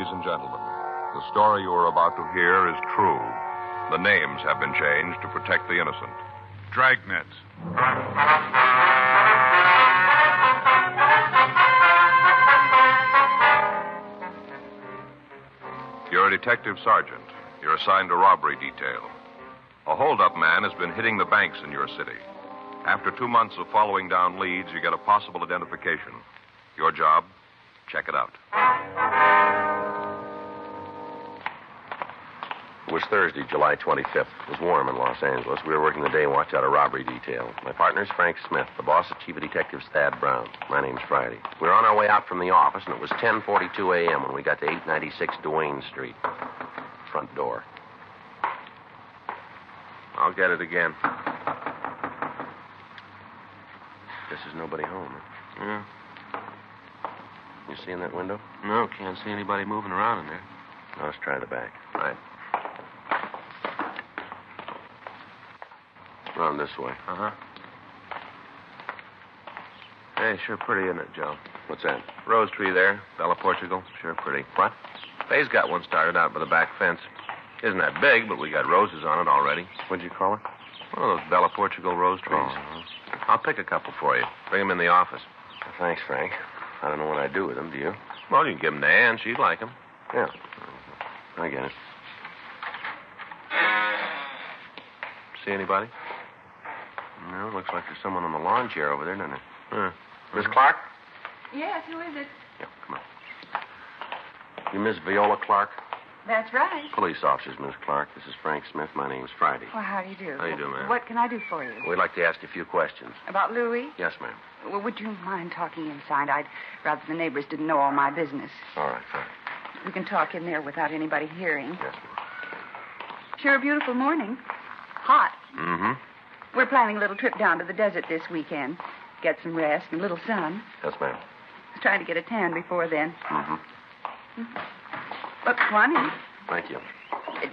ladies and gentlemen. The story you are about to hear is true. The names have been changed to protect the innocent. Dragnet. You're a detective sergeant. You're assigned to robbery detail. A hold-up man has been hitting the banks in your city. After 2 months of following down leads, you get a possible identification. Your job, check it out. It was Thursday, July 25th. It was warm in Los Angeles. We were working the day watch out a robbery detail. My partner's Frank Smith. The boss is Chief of Detectives Thad Brown. My name's Friday. We were on our way out from the office, and it was 10:42 a.m. when we got to 896 Duane Street. Front door. I'll get it again. Guess there's nobody home, huh? Yeah. You see in that window? No, can't see anybody moving around in there. Now, let's try the back. Right. Round this way. Uh-huh. Hey, sure pretty, isn't it, Joe? What's that? Rose tree there, Bella Portugal. Sure pretty. What? Faye's got one started out by the back fence. Isn't that big, but we got roses on it already. What'd you call it? One of those Bella Portugal rose trees. Oh. I'll pick a couple for you. Bring them in the office. Well, thanks, Frank. I don't know what I'd do with them, do you? Well, you can give them to Ann. She'd like them. Yeah. I get it. See anybody? No, looks like there's someone on the lawn chair over there, doesn't it? Miss Clark? Yes, who is it? Yeah, come on. You Miss Viola Clark? That's right. Police officers, Miss Clark. This is Frank Smith. My name's Friday. Well, how do you do? How you doing, ma'am? What can I do for you? We'd like to ask you a few questions. About Louis? Yes, ma'am. Well, would you mind talking inside? I'd rather the neighbors didn't know all my business. All right, fine. We can talk in there without anybody hearing. Yes, ma'am. Sure a beautiful morning. Hot. Mm-hmm. We're planning a little trip down to the desert this weekend. Get some rest and a little sun. Yes, ma'am. I was trying to get a tan before then. Mm-hmm. Look funny. Thank you.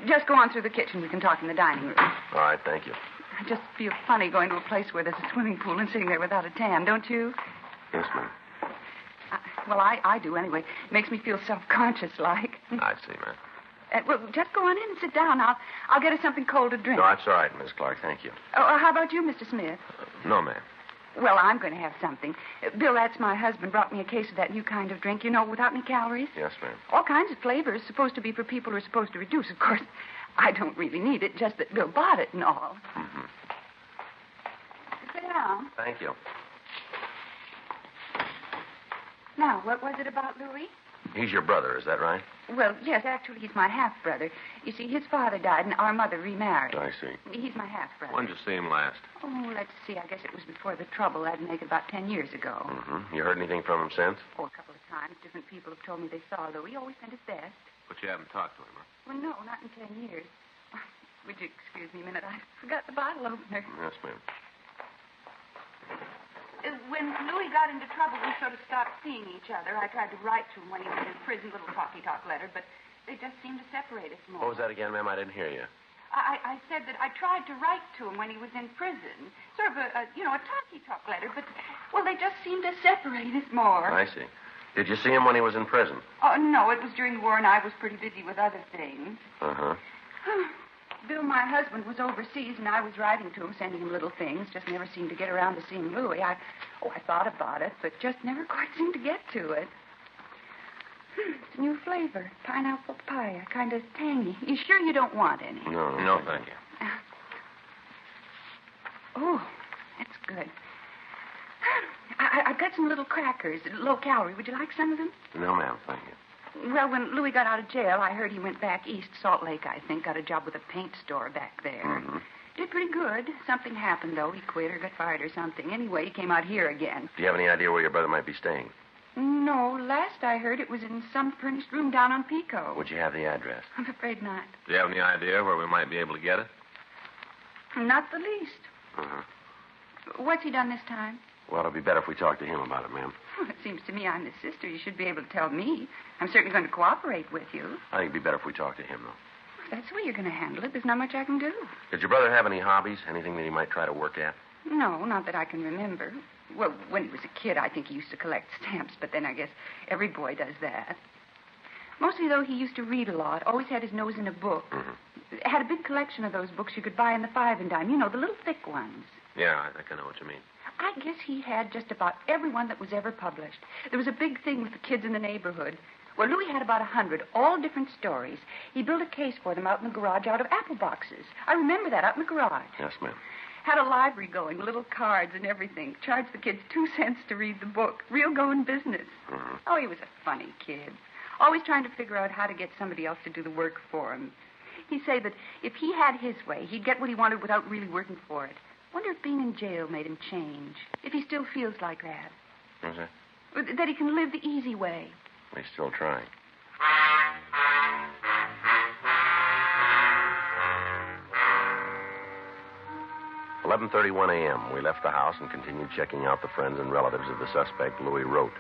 Just go on through the kitchen. We can talk in the dining room. All right, thank you. I just feel funny going to a place where there's a swimming pool and sitting there without a tan, don't you? Yes, ma'am. Well, I do anyway. It makes me feel self-conscious like. I see, ma'am. Well, just go on in and sit down. I'll get us something cold to drink. No, that's all right, Miss Clark. Thank you. Oh, how about you, Mr. Smith? No, ma'am. Well, I'm going to have something. Bill, that's my husband, brought me a case of that new kind of drink, you know, without any calories. Yes, ma'am. All kinds of flavors, supposed to be for people who are supposed to reduce. Of course, I don't really need it, just that Bill bought it and all. Mm-hmm. Sit down. Thank you. Now, what was it about Louis? He's your brother, is that right? Well, yes, actually, he's my half-brother. You see, his father died and our mother remarried. I see. He's my half-brother. When did you see him last? Oh, let's see. I guess it was before the trouble. That'd make it about 10 years ago. Mm-hmm. You heard anything from him since? Oh, a couple of times. Different people have told me they saw Louis. He always sent his best. But you haven't talked to him, huh? Well, no, not in 10 years. Would you excuse me a minute? I forgot the bottle opener. Yes, ma'am. When Louis got into trouble, we sort of stopped seeing each other. I tried to write to him when he was in prison, little talky-talk letter, but they just seemed to separate us more. What was that again, ma'am? I didn't hear you. I said that I tried to write to him when he was in prison. Sort of a talky-talk letter, but, well, they just seemed to separate us more. I see. Did you see him when he was in prison? Oh, no, it was during the war, and I was pretty busy with other things. Uh-huh. Bill, my husband, was overseas, and I was writing to him, sending him little things. Just never seemed to get around to seeing Louis. I thought about it, but just never quite seemed to get to it. It's a new flavor. Pineapple papaya. Kind of tangy. You sure you don't want any? No, thank you. Oh, that's good. I've got some little crackers, low calorie. Would you like some of them? No, ma'am, thank you. Well, when Louis got out of jail, I heard he went back east, Salt Lake, I think. Got a job with a paint store back there. Mm-hmm. Did pretty good. Something happened, though. He quit or got fired or something. Anyway, he came out here again. Do you have any idea where your brother might be staying? No, last I heard it was in some furnished room down on Pico. Would you have the address? I'm afraid not. Do you have any idea where we might be able to get it? Not the least. Uh-huh. What's he done this time? Well, it'll be better if we talk to him about it, ma'am. Well, it seems to me I'm his sister. You should be able to tell me. I'm certainly going to cooperate with you. I think it'd be better if we talk to him, though. That's the way you're going to handle it. There's not much I can do. Did your brother have any hobbies? Anything that he might try to work at? No, not that I can remember. Well, when he was a kid, I think he used to collect stamps, but then I guess every boy does that. Mostly, though, he used to read a lot, always had his nose in a book. Had a big collection of those books you could buy in the 5 and dime. You know, the little thick ones. Yeah, I think I know what you mean. I guess he had just about every one that was ever published. There was a big thing with the kids in the neighborhood. Well, Louis had about 100, all different stories. He built a case for them out in the garage out of apple boxes. I remember that, out in the garage. Yes, ma'am. Had a library going, little cards and everything. Charged the kids 2 cents to read the book. Real going business. Oh, he was a funny kid. Always trying to figure out how to get somebody else to do the work for him. He'd say that if he had his way, he'd get what he wanted without really working for it. Wonder if being in jail made him change. If he still feels like that. What's that? That he can live the easy way. He's still trying. "11:31 a.m. We left the house and continued checking out the friends and relatives of the suspect, Louis Rote.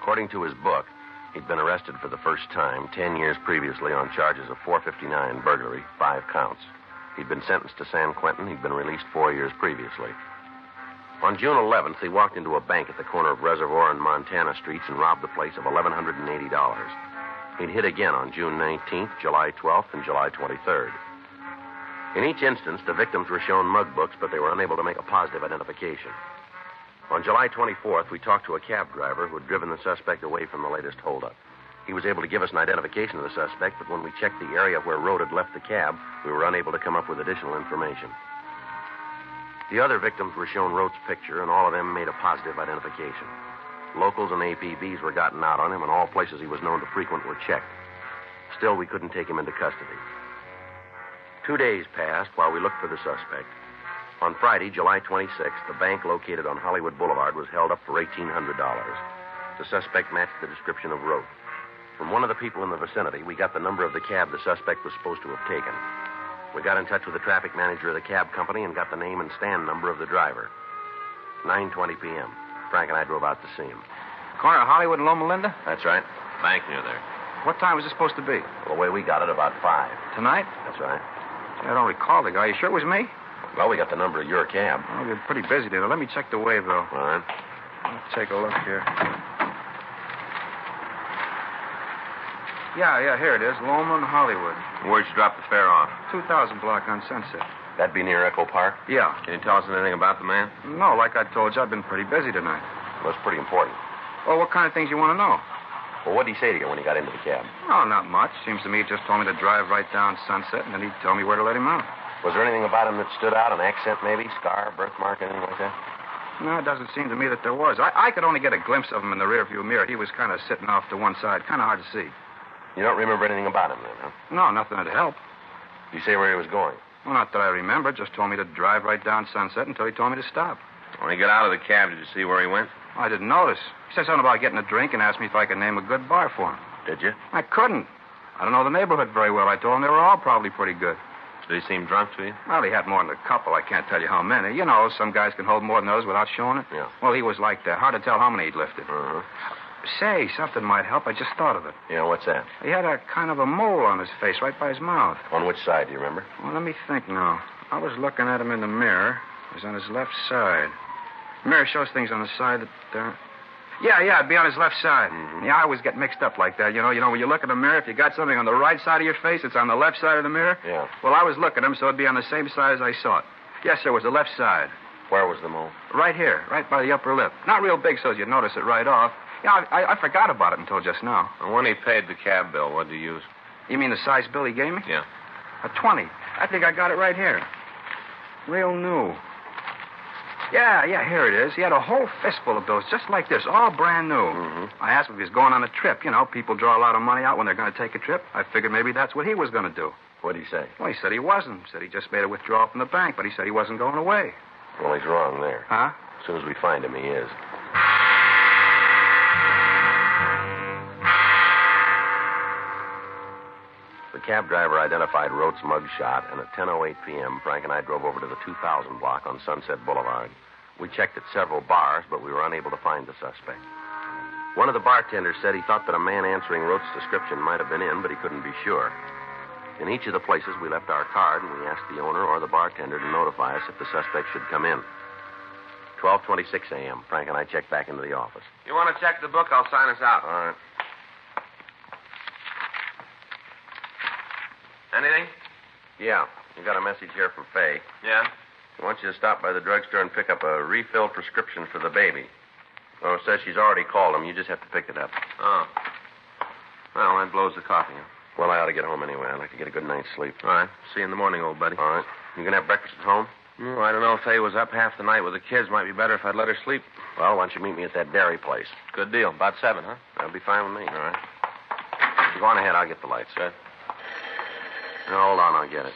According to his book, he'd been arrested for the first time 10 years previously on charges of 459 burglary, 5 counts. He'd been sentenced to San Quentin. He'd been released 4 years previously. On June 11th, he walked into a bank at the corner of Reservoir and Montana Streets and robbed the place of $1,180. He'd hit again on June 19th, July 12th, and July 23rd. In each instance, the victims were shown mug books, but they were unable to make a positive identification. On July 24th, we talked to a cab driver who had driven the suspect away from the latest holdup. He was able to give us an identification of the suspect, but when we checked the area where Rote had left the cab, we were unable to come up with additional information. The other victims were shown Rote's picture, and all of them made a positive identification. Locals and APBs were gotten out on him, and all places he was known to frequent were checked. Still, we couldn't take him into custody. 2 days passed while we looked for the suspect. On Friday, July 26th, the bank located on Hollywood Boulevard was held up for $1,800. The suspect matched the description of Rote. From one of the people in the vicinity, we got the number of the cab the suspect was supposed to have taken. We got in touch with the traffic manager of the cab company and got the name and stand number of the driver. 9:20 p.m. Frank and I drove out to see him. Corner of Hollywood and Loma Linda? That's right. Bank near there. What time was it supposed to be? Well, the way we got it, about 5. Tonight? That's right. I don't recall the guy. You sure it was me? Well, we got the number of your cab. Oh, you're pretty busy there. Let me check the waybill. All right. Let's take a look here. Yeah, here it is. Loma and Hollywood. Where'd you drop the fare off? 2000 block on Sunset. That'd be near Echo Park? Yeah. Can you tell us anything about the man? No, like I told you, I've been pretty busy tonight. Well, it's pretty important. Well, what kind of things you want to know? Well, what did he say to you when he got into the cab? Oh, not much. Seems to me he just told me to drive right down Sunset, and then he'd tell me where to let him out. Was there anything about him that stood out? An accent, maybe? Scar, birthmark, anything like that? No, it doesn't seem to me that there was. I could only get a glimpse of him in the rearview mirror. He was kind of sitting off to one side. Kind of hard to see. You don't remember anything about him then, huh? No, nothing to help. Did you say where he was going? Well, not that I remember. Just told me to drive right down Sunset until he told me to stop. When he got out of the cab, did you see where he went? I didn't notice. He said something about getting a drink and asked me if I could name a good bar for him. Did you? I couldn't. I don't know the neighborhood very well. I told him they were all probably pretty good. Did he seem drunk to you? Well, he had more than a couple. I can't tell you how many. You know, some guys can hold more than others without showing it. Yeah. Well, he was like that. Hard to tell how many he'd lifted. Uh-huh. Say, something might help. I just thought of it. Yeah, what's that? He had a kind of a mole on his face right by his mouth. On which side, do you remember? Well, let me think now. I was looking at him in the mirror. It was on his left side. The mirror shows things on the side that... Yeah, it'd be on his left side. Mm-hmm. Yeah, I always get mixed up like that. You know, when you look in the mirror, if you got something on the right side of your face, it's on the left side of the mirror. Yeah. Well, I was looking at him, so it'd be on the same side as I saw it. Yes, sir, it was the left side. Where was the mole? Right here, right by the upper lip. Not real big, so you'd notice it right off. Yeah, I forgot about it until just now. And when he paid the cab bill, what did he use? You mean the size bill he gave me? Yeah. A 20. I think I got it right here. Real new. Yeah, here it is. He had a whole fistful of bills just like this, all brand new. Mm-hmm. I asked him if he was going on a trip. You know, people draw a lot of money out when they're going to take a trip. I figured maybe that's what he was going to do. What did he say? Well, he said he wasn't. Said he just made a withdrawal from the bank, but he said he wasn't going away. Well, he's wrong there. Huh? As soon as we find him, he is. The cab driver identified Rote's mug shot, and at 10:08 p.m., Frank and I drove over to the 2000 block on Sunset Boulevard. We checked at several bars, but we were unable to find the suspect. One of the bartenders said he thought that a man answering Rote's description might have been in, but he couldn't be sure. In each of the places, we left our card, and we asked the owner or the bartender to notify us if the suspect should come in. 12:26 a.m., Frank and I checked back into the office. You want to check the book? I'll sign us out. All right. Anything? Yeah. You got a message here from Faye. Yeah? She wants you to stop by the drugstore and pick up a refilled prescription for the baby. Oh, it says she's already called him. You just have to pick it up. Oh. Well, that blows the coffee. Huh? Well, I ought to get home anyway. I'd like to get a good night's sleep. All right. See you in the morning, old buddy. All right. You gonna have breakfast at home? Oh, I don't know if Faye was up half the night with the kids. Might be better if I'd let her sleep. Well, why don't you meet me at that dairy place? Good deal. About 7, huh? That'll be fine with me. All right. You go on ahead. I'll get the lights. Good. No, hold on. I'll get it.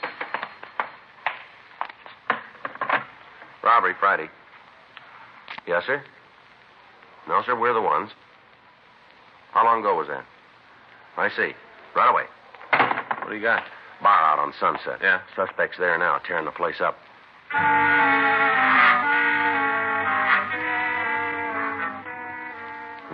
Robbery, Friday. Yes, sir? No, sir. We're the ones. How long ago was that? I see. Right away. What do you got? Bar out on Sunset. Yeah? Suspect's there now, tearing the place up.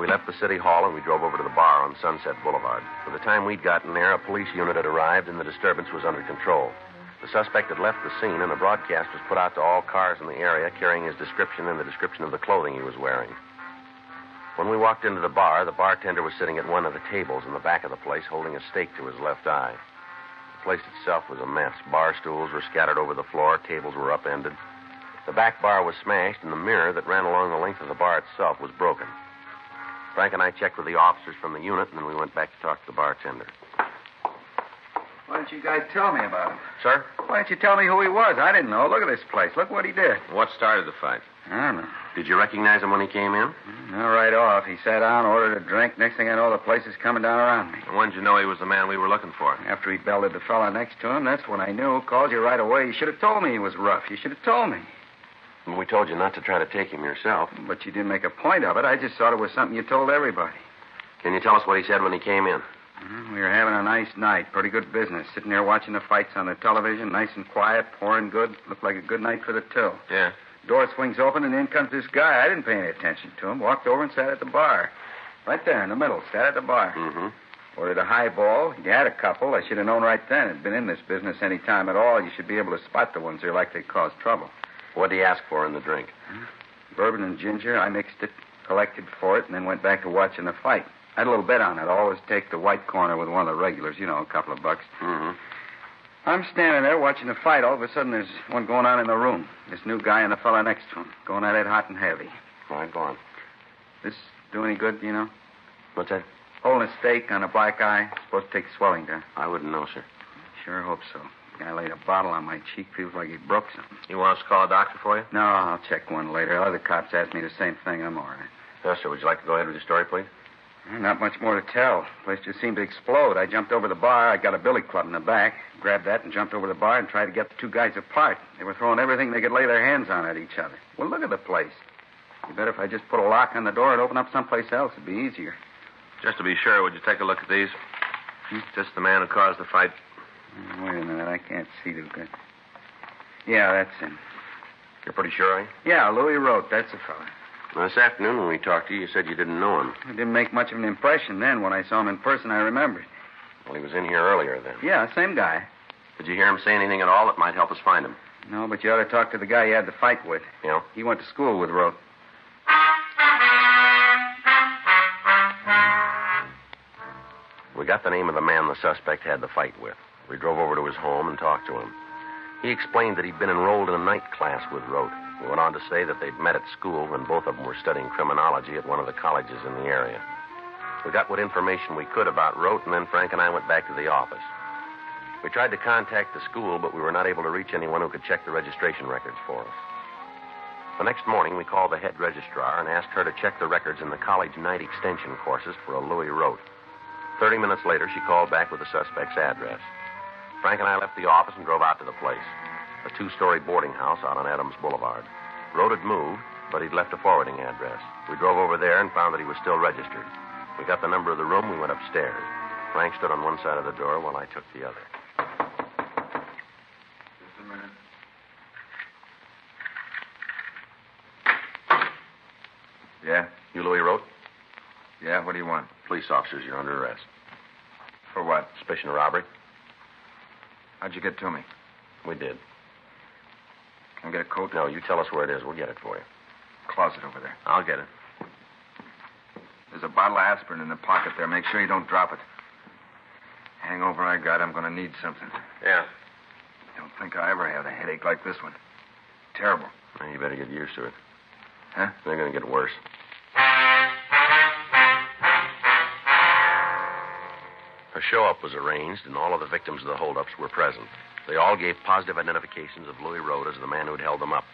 We left the city hall and we drove over to the bar on Sunset Boulevard. By the time we'd gotten there, a police unit had arrived and the disturbance was under control. The suspect had left the scene and a broadcast was put out to all cars in the area carrying his description and the description of the clothing he was wearing. When we walked into the bar, the bartender was sitting at one of the tables in the back of the place holding a stake to his left eye. The place itself was a mess. Bar stools were scattered over the floor, tables were upended. The back bar was smashed and the mirror that ran along the length of the bar itself was broken. Frank and I checked with the officers from the unit, and then we went back to talk to the bartender. Why didn't you guys tell me about him? Sir? Why didn't you tell me who he was? I didn't know. Look at this place. Look what he did. What started the fight? I don't know. Did you recognize him when he came in? No, right off. He sat down, ordered a drink. Next thing I know, the place is coming down around me. And when did you know he was the man we were looking for? After he belted the fella next to him, that's when I knew. Called you right away. You should have told me he was rough. You should have told me. Well, we told you not to try to take him yourself. But you didn't make a point of it. I just thought it was something you told everybody. Can you tell us what he said when he came in? We were having a nice night. Pretty good business. Sitting there watching the fights on the television. Nice and quiet. Pouring good. Looked like a good night for the till. Yeah. Door swings open, and in comes this guy. I didn't pay any attention to him. Walked over and sat at the bar. Right there in the middle. Sat at the bar. Mm-hmm. Ordered a highball. He had a couple. I should have known right then. I'd been in this business any time at all. You should be able to spot the ones that are likely to cause trouble. What did he ask for in the drink? Bourbon and ginger. I mixed it, collected for it, and then went back to watching the fight. I had a little bet on it. Always take the white corner with one of the regulars. You know, a couple of bucks. Mm-hmm. I'm standing there watching the fight. All of a sudden, there's one going on in the room. This new guy and the fella next to him. Going at it hot and heavy. All right, go on. This do any good, you know? What's that? Holding a stake on a black eye. Supposed to take swelling down. I wouldn't know, sir. Sure hope so. Guy laid a bottle on my cheek. Feels like he broke something. You want us to call a doctor for you? No, I'll check one later. Other cops asked me the same thing. I'm all right. Yes, sir. Would you like to go ahead with your story, please? Not much more to tell. The place just seemed to explode. I jumped over the bar. I got a billy club in the back. Grabbed that and jumped over the bar and tried to get the two guys apart. They were throwing everything they could lay their hands on at each other. Well, look at the place. You bet if I just put a lock on the door and open up someplace else, it'd be easier. Just to be sure, would you take a look at these? Just the man who caused the fight. Wait a minute. I can't see too good. Yeah, that's him. You're pretty sure, are you? Yeah, Louis Rote. That's the fella. Well, this afternoon when we talked to you, you said you didn't know him. It didn't make much of an impression then. When I saw him in person, I remembered. Well, he was in here earlier then. Yeah, same guy. Did you hear him say anything at all that might help us find him? No, but you ought to talk to the guy you had the fight with. Yeah? He went to school with Rote. We got the name of the man the suspect had the fight with. We drove over to his home and talked to him. He explained that he'd been enrolled in a night class with Rote. He went on to say that they'd met at school when both of them were studying criminology at one of the colleges in the area. We got what information we could about Rote, and then Frank and I went back to the office. We tried to contact the school, but we were not able to reach anyone who could check the registration records for us. The next morning, we called the head registrar and asked her to check the records in the college night extension courses for a Louis Rote. 30 minutes later, she called back with the suspect's address. Frank and I left the office and drove out to the place, a two-story boarding house out on Adams Boulevard. Rote had moved, but he'd left a forwarding address. We drove over there and found that he was still registered. We got the number of the room, we went upstairs. Frank stood on one side of the door while I took the other. Just a minute. Yeah? You Louis Rote? Yeah, what do you want? Police officers, you're under arrest. For what? Suspicion of robbery? How'd you get to me? We did. Can I get a coat? No, you tell us where it is. We'll get it for you. Closet over there. I'll get it. There's a bottle of aspirin in the pocket there. Make sure you don't drop it. Hangover I got, I'm going to need something. Yeah. Don't think I ever had a headache like this one. Terrible. Well, you better get used to it. Huh? They're going to get worse. A show-up was arranged, and all of the victims of the holdups were present. They all gave positive identifications of Louis Road as the man who'd held them up.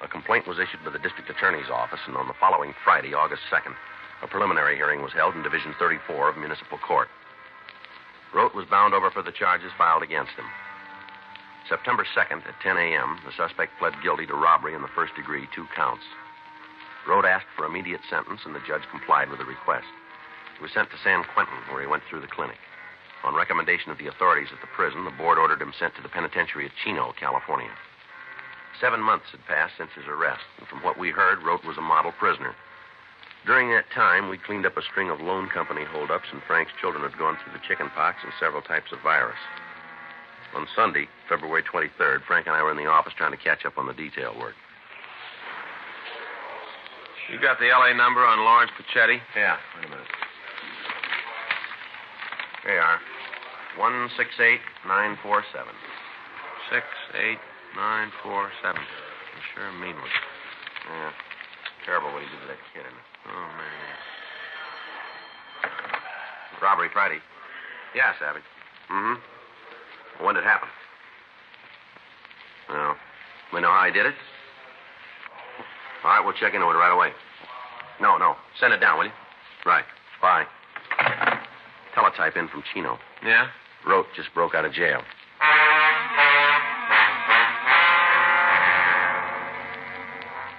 A complaint was issued by the district attorney's office, and on the following Friday, August 2nd, a preliminary hearing was held in Division 34 of Municipal Court. Rote was bound over for the charges filed against him. September 2nd at 10 a.m., the suspect pled guilty to robbery in the first degree, 2 counts. Rote asked for immediate sentence, and the judge complied with the request. He was sent to San Quentin, where he went through the clinic. On recommendation of the authorities at the prison, the board ordered him sent to the penitentiary at Chino, California. 7 months had passed since his arrest, and from what we heard, Rote was a model prisoner. During that time, we cleaned up a string of loan company holdups, and Frank's children had gone through the chicken pox and several types of virus. On Sunday, February 23rd, Frank and I were in the office trying to catch up on the detail work. You got the L.A. number on Lawrence Pachetti? Yeah, wait a minute. Here you are. 168947. 68947. Sure mean one. Yeah. Terrible what he did to that kid, isn't it? Oh, man. Robbery Friday. Yeah, Savage. Mm-hmm. When did it happen? Well, we know how he did it? All right, we'll check into it right away. No. Send it down, will you? Right. Bye. Teletype in from Chino. Yeah? Rote just broke out of jail.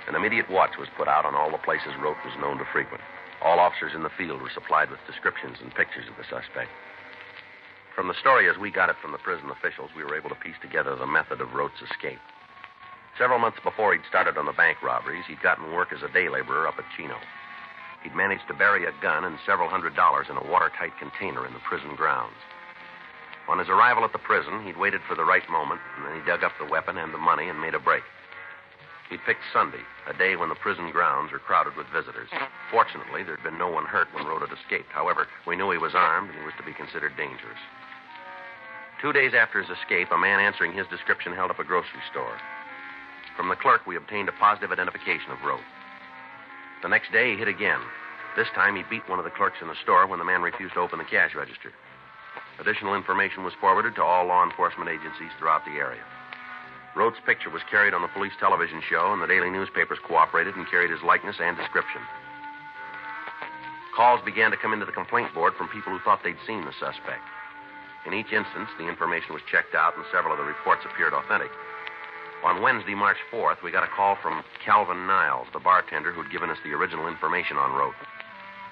An immediate watch was put out on all the places Rote was known to frequent. All officers in the field were supplied with descriptions and pictures of the suspect. From the story as we got it from the prison officials, we were able to piece together the method of Rote's escape. Several months before he'd started on the bank robberies, he'd gotten work as a day laborer up at Chino. He'd managed to bury a gun and several $100s in a watertight container in the prison grounds. On his arrival at the prison, he'd waited for the right moment, and then he dug up the weapon and the money and made a break. He'd picked Sunday, a day when the prison grounds were crowded with visitors. Fortunately, there'd been no one hurt when Rote had escaped. However, we knew he was armed and he was to be considered dangerous. 2 days after his escape, a man answering his description held up a grocery store. From the clerk, we obtained a positive identification of Rote. The next day, he hit again. This time, he beat one of the clerks in the store when the man refused to open the cash register. Additional information was forwarded to all law enforcement agencies throughout the area. Rote's picture was carried on the police television show, and the daily newspapers cooperated and carried his likeness and description. Calls began to come into the complaint board from people who thought they'd seen the suspect. In each instance, the information was checked out, and several of the reports appeared authentic. On Wednesday, March 4th, we got a call from Calvin Niles, the bartender who'd given us the original information on Rote.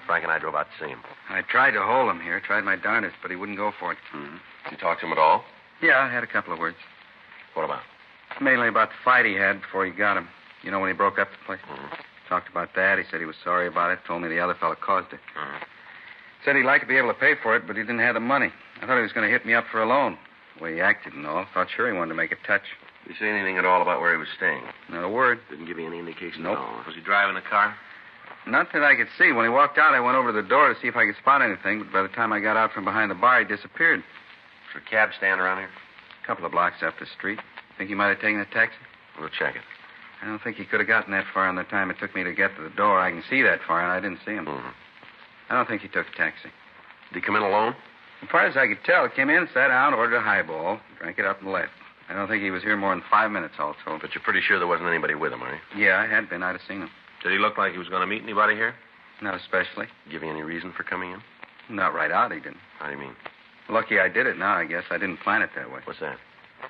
Frank and I drove out to see him. I tried to hold him here, tried my darndest, but he wouldn't go for it. Mm-hmm. Did you talk to him at all? Yeah, I had a couple of words. What about? Mainly about the fight he had before he got him. You know, when he broke up the place? Mm-hmm. Talked about that. He said he was sorry about it. Told me the other fellow caused it. Mm-hmm. Said he'd like to be able to pay for it, but he didn't have the money. I thought he was going to hit me up for a loan. The way he acted and all. Thought sure he wanted to make a touch. Did you say anything at all about where he was staying? Not a word. Didn't give you any indication Nope. at all? Was he driving the car? Not that I could see. When he walked out, I went over to the door to see if I could spot anything, but by the time I got out from behind the bar, he disappeared. Is there a cab stand around here? A couple of blocks up the street. Think he might have taken a taxi? We'll check it. I don't think he could have gotten that far in the time it took me to get to the door. I can see that far, and I didn't see him. Mm-hmm. I don't think he took a taxi. Did he come in alone? As far as I could tell, he came in, sat down, ordered a highball, drank it up, and left. I don't think he was here more than 5 minutes, all told. But you're pretty sure there wasn't anybody with him, are you? Yeah, I had been. I'd have seen him. Did he look like he was going to meet anybody here? Not especially. Give you any reason for coming in? Not right out, he didn't. How do you mean? Lucky I did it now, I guess. I didn't plan it that way. What's that?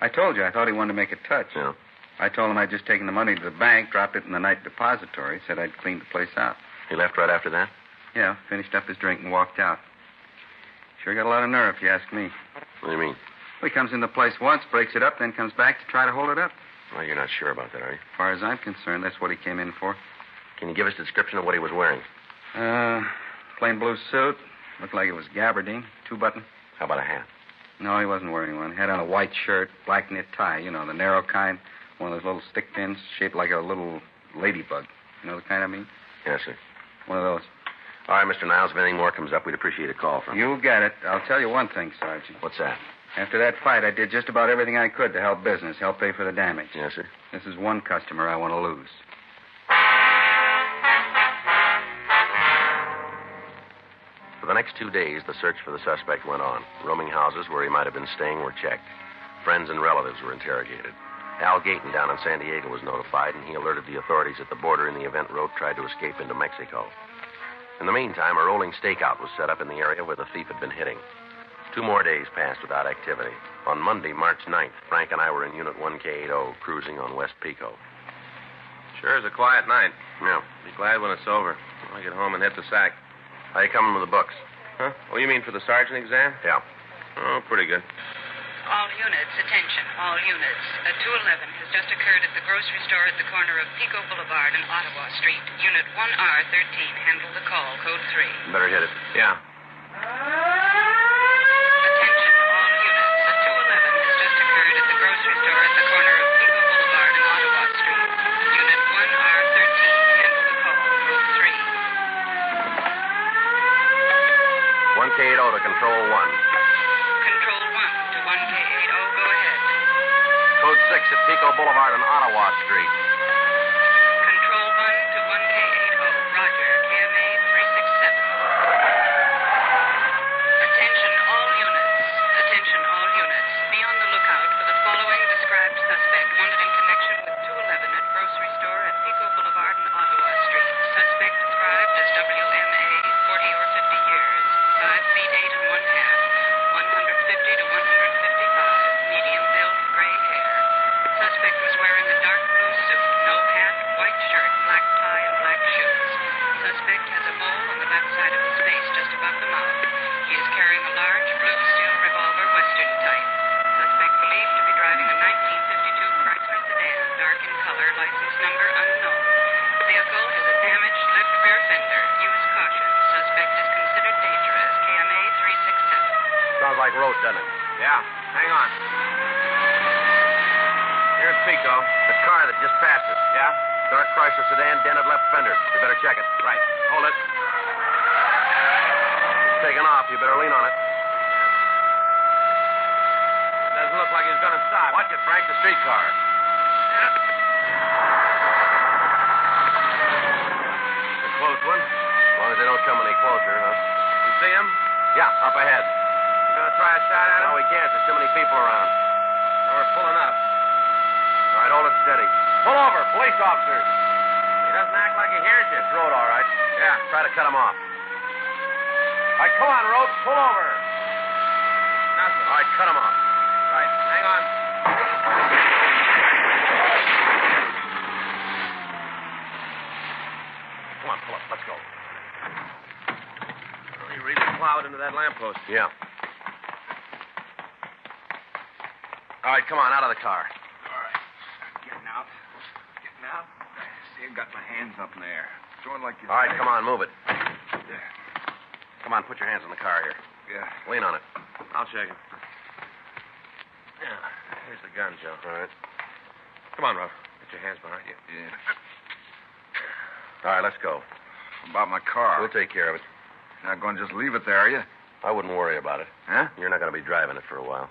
I told you I thought he wanted to make a touch. Yeah. I told him I'd just taken the money to the bank, dropped it in the night depository, said I'd cleaned the place out. He left right after that? Yeah, finished up his drink and walked out. Sure got a lot of nerve, if you ask me. What do you mean? Well, he comes in the place once, breaks it up, then comes back to try to hold it up. Well, you're not sure about that, are you? As far as I'm concerned, that's what he came in for. Can you give us a description of what he was wearing? Plain blue suit. Looked like it was gabardine, 2-button. How about a hat? No, he wasn't wearing one. Had on a white shirt, black knit tie, you know, the narrow kind. One of those little stick pins shaped like a little ladybug. You know the kind I mean? Yes, sir. One of those. All right, Mr. Niles, if anything more comes up, we'd appreciate a call from you. You get it. I'll tell you one thing, Sergeant. What's that? After that fight, I did just about everything I could to help business, help pay for the damage. Yes, sir. This is one customer I want to lose. For the next 2 days, the search for the suspect went on. Roaming houses where he might have been staying were checked. Friends and relatives were interrogated. Al Gayton down in San Diego was notified, and he alerted the authorities at the border in the event Rote tried to escape into Mexico. In the meantime, a rolling stakeout was set up in the area where the thief had been hitting. 2 more days passed without activity. On Monday, March 9th, Frank and I were in Unit 1K80 cruising on West Pico. Sure is a quiet night. Yeah. Be glad when it's over. I'll get home and hit the sack. How you coming with the books? Huh? Oh, you mean for the sergeant exam? Yeah. Oh, pretty good. All units, attention, all units. A 211 has just occurred at the grocery store at the corner of Pico Boulevard and Ottawa Street. Unit 1R13, handle the call, code 3. Better hit it. Yeah. Attention, all units. A 211 has just occurred at the grocery store at the corner of Pico Boulevard and Ottawa Street. Unit 1R13, handle the call, code 3. 1K80 to Control 1. Control 1 to 1K80, go ahead. Code 6 at Pico Boulevard and Ottawa Street. Control 1 to 1K80, roger, KMA 367. Attention all units. Attention all units. Be on the lookout for the following described suspect wanted in connection with 211 at grocery store at Pico Boulevard and Ottawa Street. Suspect described as WMA, 40 or 50 years, 5 feet 8 and 1/2, 150 to 155, medium build, gray hair. Suspect was wearing a dark blue suit, no hat, white shirt, black tie, and black shoes. Suspect has a mole on the left side of his face, just above the mouth. He is carrying a large blue steel revolver, Western type. Suspect believed to be driving a 1952 Chrysler sedan, dark in color, license number unknown. Vehicle has a damaged left rear fender. Use caution. Suspect is considered dangerous. KMA 367. Sounds like Rote, doesn't it? Yeah. Hang on. Here's Pico. The car that just passed us. Yeah? Dark Chrysler sedan, dented left fender. You better check it. Right. Hold it. It's taking off. You better lean on it. Doesn't look like he's going to stop. Watch it, Frank. The streetcar. It's a close one. As long as they don't come any closer, huh? You see him? Yeah, up ahead. You going to try a shot at him? No, we can't. There's too many people around. Well, we're pulling up. All right, hold it steady. Pull over. Police officers. He doesn't act like he hears you. It's Rote, all right. Yeah. Try to cut him off. All right, come on, Rote. Pull over. Nothing. All right, cut him off. Right. Hang on. Come on, pull up. Let's go. Well, he really plowed into that lamppost. Yeah. All right, come on, out of the car. All right. Getting out. Getting out. See, I've got my hands up in the air. Throwing like you All right, say. come on, move it. Yeah. Come on, put your hands in the car here. Yeah. Lean on it. I'll check him. Yeah. Here's the gun, Joe. All right. Come on, Ruff. Get your hands behind you. Yeah. All right, let's go. About my car. We'll take care of it. You're not going to just leave it there, are you? I wouldn't worry about it. Huh? You're not going to be driving it for a while.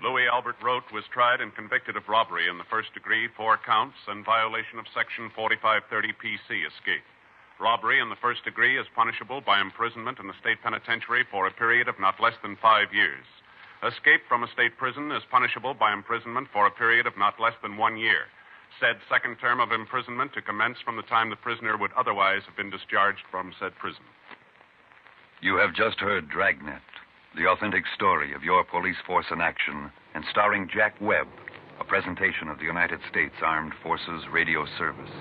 Louis Albert Rote was tried and convicted of robbery in the first degree, 4 counts, and violation of Section 4530 PC, escape. Robbery in the first degree is punishable by imprisonment in the state penitentiary for a period of not less than 5 years. Escape from a state prison is punishable by imprisonment for a period of not less than 1 year. Said second term of imprisonment to commence from the time the prisoner would otherwise have been discharged from said prison. You have just heard Dragnet, the authentic story of your police force in action, and starring Jack Webb, a presentation of the United States Armed Forces Radio Service.